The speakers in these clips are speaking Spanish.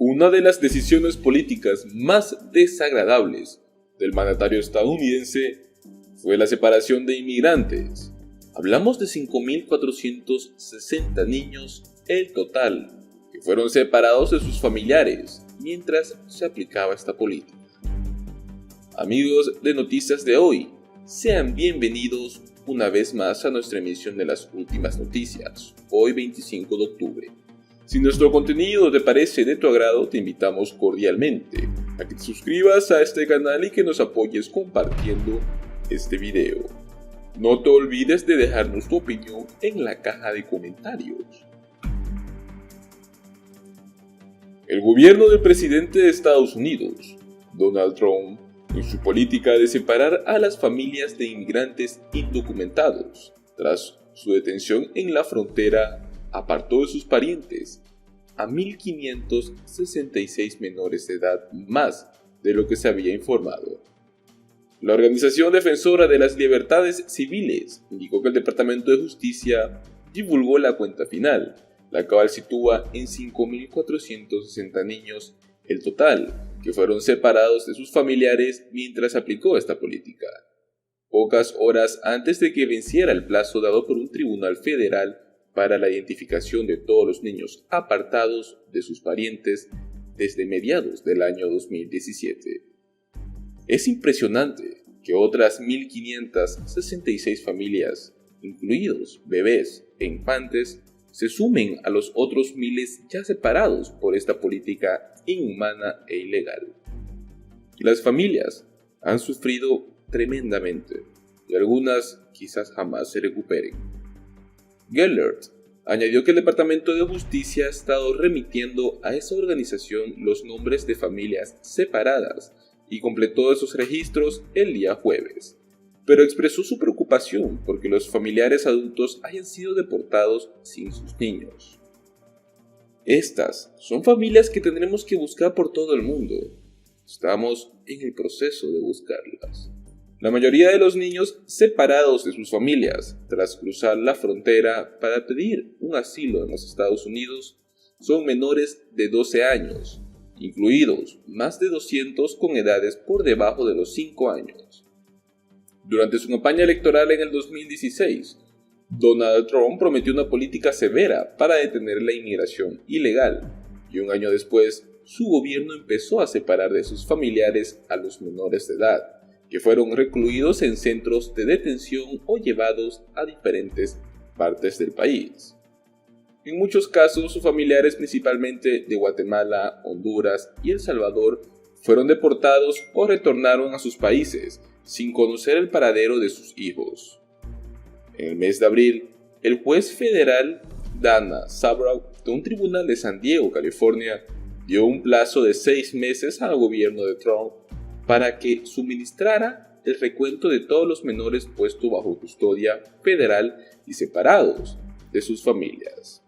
Una de las decisiones políticas más desagradables del mandatario estadounidense fue la separación de inmigrantes. Hablamos de 5.460 niños en total que fueron separados de sus familiares mientras se aplicaba esta política. Amigos de Noticias de Hoy, sean bienvenidos una vez más a nuestra emisión de las últimas noticias, hoy 25 de octubre. Si nuestro contenido te parece de tu agrado, te invitamos cordialmente a que te suscribas a este canal y que nos apoyes compartiendo este video. No te olvides de dejarnos tu opinión en la caja de comentarios. El gobierno del presidente de Estados Unidos, Donald Trump, en su política de separar a las familias de inmigrantes indocumentados, tras su detención en la frontera, apartó de sus parientes a 1.566 menores de edad más de lo que se había informado. La Organización Defensora de las Libertades Civiles indicó que el Departamento de Justicia divulgó la cuenta final, la cual sitúa en 5.460 niños el total que fueron separados de sus familiares mientras aplicó esta política. Pocas horas antes de que venciera el plazo dado por un tribunal federal para la identificación de todos los niños apartados de sus parientes desde mediados del año 2017. Es impresionante que otras 1.566 familias, incluidos bebés e infantes, se sumen a los otros miles ya separados por esta política inhumana e ilegal. Las familias han sufrido tremendamente y algunas quizás jamás se recuperen. Gellert añadió que el Departamento de Justicia ha estado remitiendo a esa organización los nombres de familias separadas y completó esos registros el día jueves, pero expresó su preocupación porque los familiares adultos hayan sido deportados sin sus niños. Estas son familias que tendremos que buscar por todo el mundo. Estamos en el proceso de buscarlas. La mayoría de los niños separados de sus familias tras cruzar la frontera para pedir un asilo en los Estados Unidos son menores de 12 años, incluidos más de 200 con edades por debajo de los 5 años. Durante su campaña electoral en el 2016, Donald Trump prometió una política severa para detener la inmigración ilegal, y un año después, su gobierno empezó a separar de sus familiares a los menores de edad, que fueron recluidos en centros de detención o llevados a diferentes partes del país. En muchos casos, sus familiares, principalmente de Guatemala, Honduras y El Salvador, fueron deportados o retornaron a sus países sin conocer el paradero de sus hijos. En el mes de abril, el juez federal Dana Sabraw de un tribunal de San Diego, California, dio un plazo de 6 meses al gobierno de Trump para que suministrara el recuento de todos los menores puestos bajo custodia federal y separados de sus familias.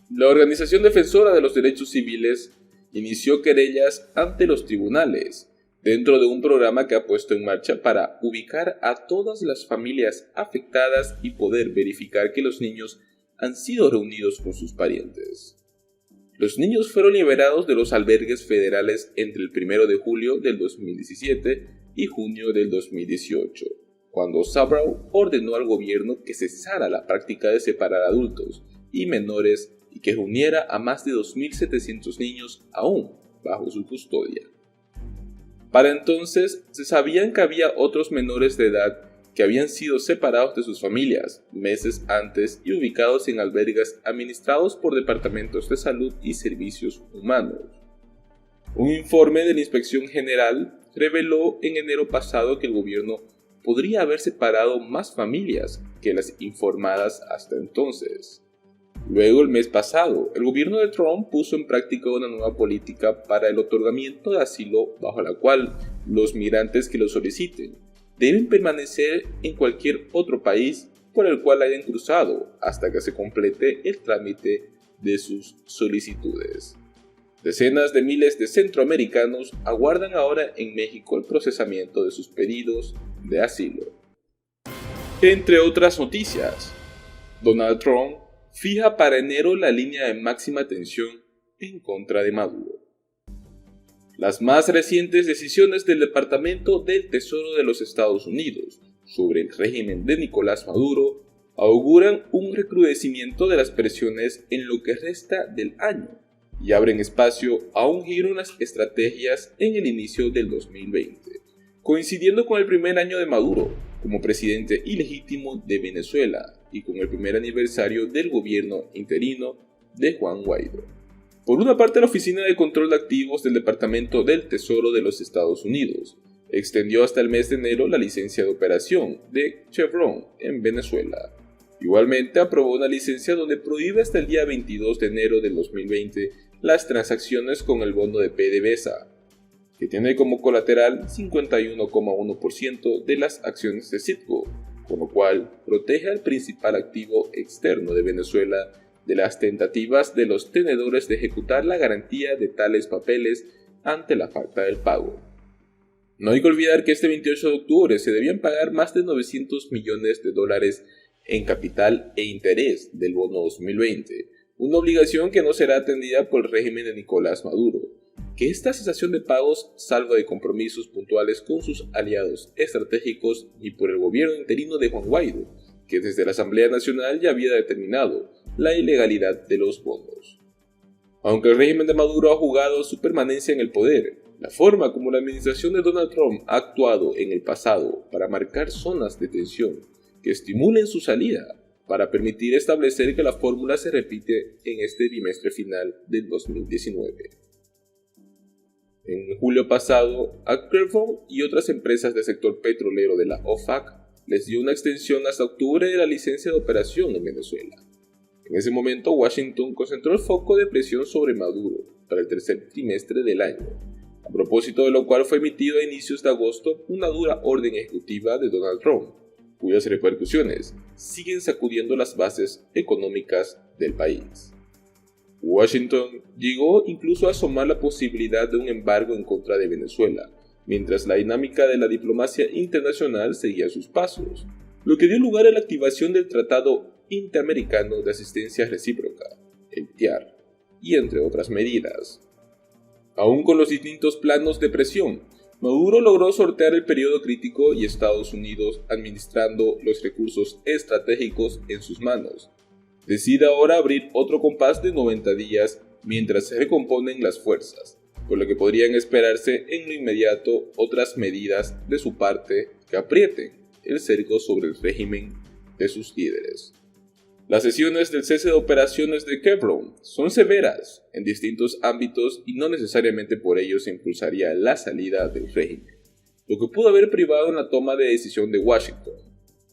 La Organización Defensora de los Derechos Civiles inició querellas ante los tribunales dentro de un programa que ha puesto en marcha para ubicar a todas las familias afectadas y poder verificar que los niños han sido reunidos con sus parientes. Los niños fueron liberados de los albergues federales entre el 1 de julio del 2017 y junio del 2018, cuando Sabraw ordenó al gobierno que cesara la práctica de separar adultos y menores y que reuniera a más de 2.700 niños aún bajo su custodia. Para entonces se sabían que había otros menores de edad que habían sido separados de sus familias meses antes y ubicados en albergues administrados por departamentos de salud y servicios humanos. Un informe de la Inspección General reveló en enero pasado que el gobierno podría haber separado más familias que las informadas hasta entonces. Luego, el mes pasado, el gobierno de Trump puso en práctica una nueva política para el otorgamiento de asilo bajo la cual los migrantes que lo soliciten deben permanecer en cualquier otro país por el cual hayan cruzado hasta que se complete el trámite de sus solicitudes. Decenas de miles de centroamericanos aguardan ahora en México el procesamiento de sus pedidos de asilo. Entre otras noticias, Donald Trump fija para enero la línea de máxima tensión en contra de Maduro. Las más recientes decisiones del Departamento del Tesoro de los Estados Unidos sobre el régimen de Nicolás Maduro auguran un recrudecimiento de las presiones en lo que resta del año y abren espacio a un giro en las estrategias en el inicio del 2020, coincidiendo con el primer año de Maduro como presidente ilegítimo de Venezuela y con el primer aniversario del gobierno interino de Juan Guaidó. Por una parte, la Oficina de Control de Activos del Departamento del Tesoro de los Estados Unidos extendió hasta el mes de enero la licencia de operación de Chevron en Venezuela. Igualmente, aprobó una licencia donde prohíbe hasta el día 22 de enero del 2020 las transacciones con el bono de PDVSA, que tiene como colateral 51,1% de las acciones de Citgo, con lo cual protege al principal activo externo de Venezuela de las tentativas de los tenedores de ejecutar la garantía de tales papeles ante la falta del pago. No hay que olvidar que este 28 de octubre se debían pagar más de $900 millones en capital e interés del bono 2020, una obligación que no será atendida por el régimen de Nicolás Maduro, que esta cesación de pagos salva de compromisos puntuales con sus aliados estratégicos y por el gobierno interino de Juan Guaidó, que desde la Asamblea Nacional ya había determinado la ilegalidad de los bonos. Aunque el régimen de Maduro ha jugado su permanencia en el poder, la forma como la administración de Donald Trump ha actuado en el pasado para marcar zonas de tensión que estimulen su salida, para permitir establecer que la fórmula se repite en este bimestre final del 2019. En julio pasado, a Chevron y otras empresas del sector petrolero de la OFAC les dio una extensión hasta octubre de la licencia de operación en Venezuela. En ese momento, Washington concentró el foco de presión sobre Maduro para el tercer trimestre del año, a propósito de lo cual fue emitido a inicios de agosto una dura orden ejecutiva de Donald Trump, cuyas repercusiones siguen sacudiendo las bases económicas del país. Washington llegó incluso a asomar la posibilidad de un embargo en contra de Venezuela, mientras la dinámica de la diplomacia internacional seguía sus pasos, lo que dio lugar a la activación del Tratado Interamericano de Asistencia Recíproca, el TIAR, y entre otras medidas. Aún con los distintos planos de presión, Maduro logró sortear el periodo crítico y Estados Unidos, administrando los recursos estratégicos en sus manos, decide ahora abrir otro compás de 90 días mientras se recomponen las fuerzas, por lo que podrían esperarse en lo inmediato otras medidas de su parte que aprieten el cerco sobre el régimen de sus líderes. Las sesiones del cese de operaciones de Chevron son severas en distintos ámbitos y no necesariamente por ello se impulsaría la salida del régimen, lo que pudo haber privado en la toma de decisión de Washington.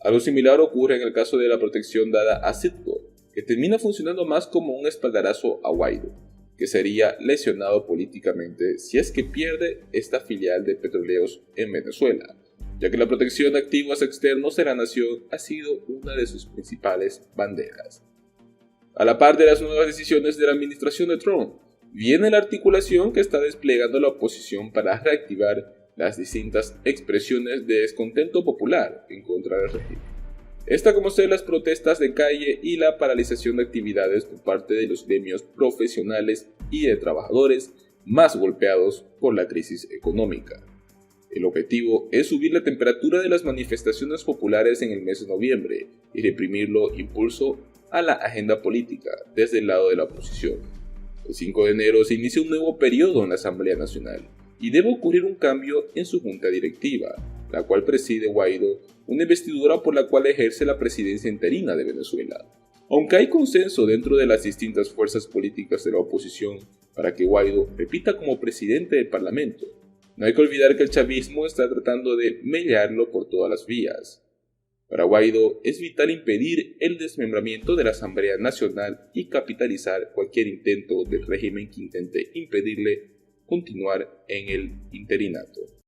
Algo similar ocurre en el caso de la protección dada a Citgo, que termina funcionando más como un espaldarazo a Guaidó, que sería lesionado políticamente si es que pierde esta filial de petróleos en Venezuela, ya que la protección de activos externos de la nación ha sido una de sus principales banderas. A la par de las nuevas decisiones de la administración de Trump, viene la articulación que está desplegando la oposición para reactivar las distintas expresiones de descontento popular en contra del régimen. Esta como ser las protestas de calle y la paralización de actividades por parte de los gremios profesionales y de trabajadores más golpeados por la crisis económica. El objetivo es subir la temperatura de las manifestaciones populares en el mes de noviembre y reprimirlo impulso a la agenda política desde el lado de la oposición. El 5 de enero se inicia un nuevo periodo en la Asamblea Nacional y debe ocurrir un cambio en su junta directiva, la cual preside Guaidó, una investidura por la cual ejerce la presidencia interina de Venezuela. Aunque hay consenso dentro de las distintas fuerzas políticas de la oposición para que Guaidó repita como presidente del Parlamento, no hay que olvidar que el chavismo está tratando de mediarlo por todas las vías. Para Guaidó es vital impedir el desmembramiento de la Asamblea Nacional y capitalizar cualquier intento del régimen que intente impedirle continuar en el interinato.